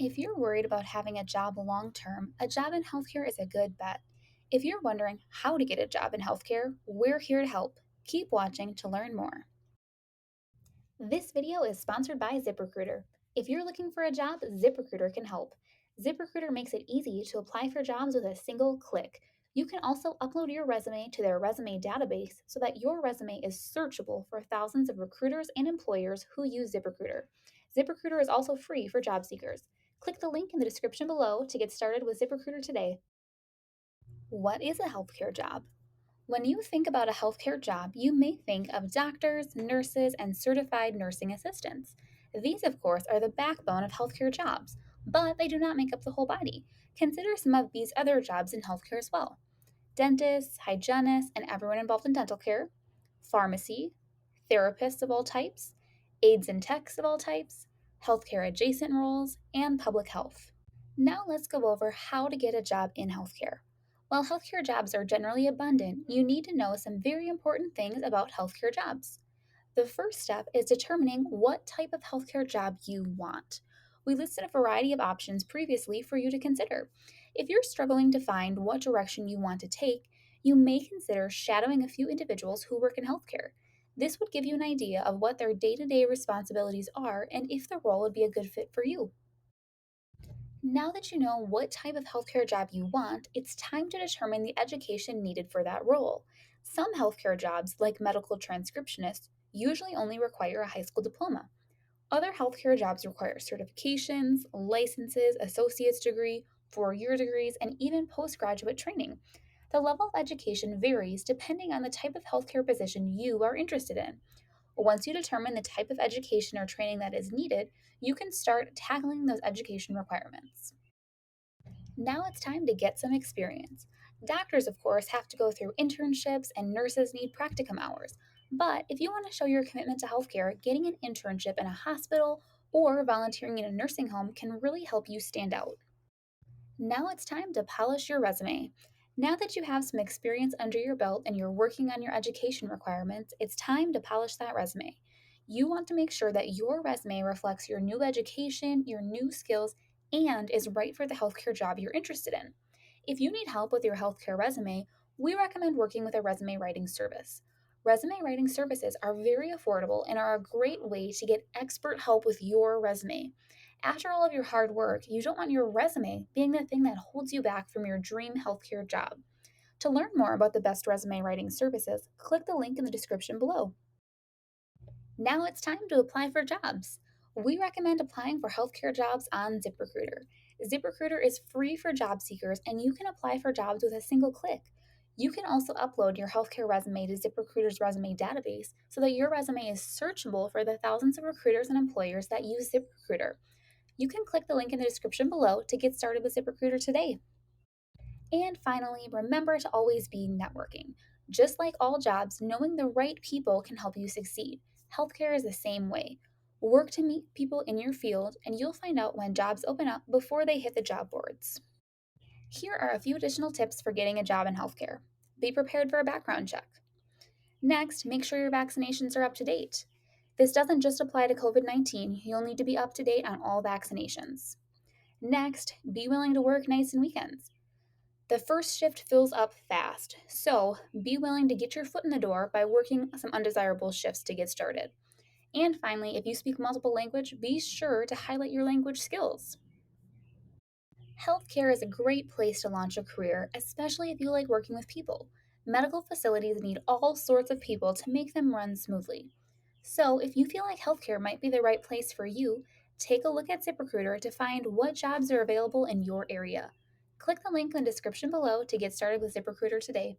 If you're worried about having a job long term, a job in healthcare is a good bet. If you're wondering how to get a job in healthcare, we're here to help. Keep watching to learn more. This video is sponsored by ZipRecruiter. If you're looking for a job, ZipRecruiter can help. ZipRecruiter makes it easy to apply for jobs with a single click. You can also upload your resume to their resume database so that your resume is searchable for thousands of recruiters and employers who use ZipRecruiter. ZipRecruiter is also free for job seekers. Click the link in the description below to get started with ZipRecruiter today. What is a healthcare job? When you think about a healthcare job, you may think of doctors, nurses, and certified nursing assistants. These, of course, are the backbone of healthcare jobs, but they do not make up the whole body. Consider some of these other jobs in healthcare as well: dentists, hygienists, and everyone involved in dental care, pharmacy, therapists of all types, aides and techs of all types, healthcare adjacent roles, and public health. Now let's go over how to get a job in healthcare. While healthcare jobs are generally abundant, you need to know some very important things about healthcare jobs. The first step is determining what type of healthcare job you want. We listed a variety of options previously for you to consider. If you're struggling to find what direction you want to take, you may consider shadowing a few individuals who work in healthcare. This would give you an idea of what their day to day responsibilities are and if the role would be a good fit for you. Now that you know what type of healthcare job you want, it's time to determine the education needed for that role. Some healthcare jobs, like medical transcriptionists, usually only require a high school diploma. Other healthcare jobs require certifications, licenses, associate's degree, 4-year degrees, and even postgraduate training. The level of education varies depending on the type of healthcare position you are interested in. Once you determine the type of education or training that is needed, you can start tackling those education requirements. Now it's time to get some experience. Doctors, of course, have to go through internships and nurses need practicum hours. But if you want to show your commitment to healthcare, getting an internship in a hospital or volunteering in a nursing home can really help you stand out. Now it's time to polish your resume. Now that you have some experience under your belt and you're working on your education requirements, it's time to polish that resume. You want to make sure that your resume reflects your new education, your new skills, and is right for the healthcare job you're interested in. If you need help with your healthcare resume, we recommend working with a resume writing service. Resume writing services are very affordable and are a great way to get expert help with your resume. After all of your hard work, you don't want your resume being the thing that holds you back from your dream healthcare job. To learn more about the best resume writing services, click the link in the description below. Now it's time to apply for jobs. We recommend applying for healthcare jobs on ZipRecruiter. ZipRecruiter is free for job seekers and you can apply for jobs with a single click. You can also upload your healthcare resume to ZipRecruiter's resume database so that your resume is searchable for the thousands of recruiters and employers that use ZipRecruiter. You can click the link in the description below to get started with ZipRecruiter today. And finally, remember to always be networking. Just like all jobs, knowing the right people can help you succeed. Healthcare is the same way. Work to meet people in your field, and you'll find out when jobs open up before they hit the job boards. Here are a few additional tips for getting a job in healthcare. Be prepared for a background check. Next, make sure your vaccinations are up to date. This doesn't just apply to COVID-19, you'll need to be up to date on all vaccinations. Next, be willing to work nights and weekends. The first shift fills up fast, so be willing to get your foot in the door by working some undesirable shifts to get started. And finally, if you speak multiple languages, be sure to highlight your language skills. Healthcare is a great place to launch a career, especially if you like working with people. Medical facilities need all sorts of people to make them run smoothly. So, if you feel like healthcare might be the right place for you, take a look at ZipRecruiter to find what jobs are available in your area. Click the link in the description below to get started with ZipRecruiter today.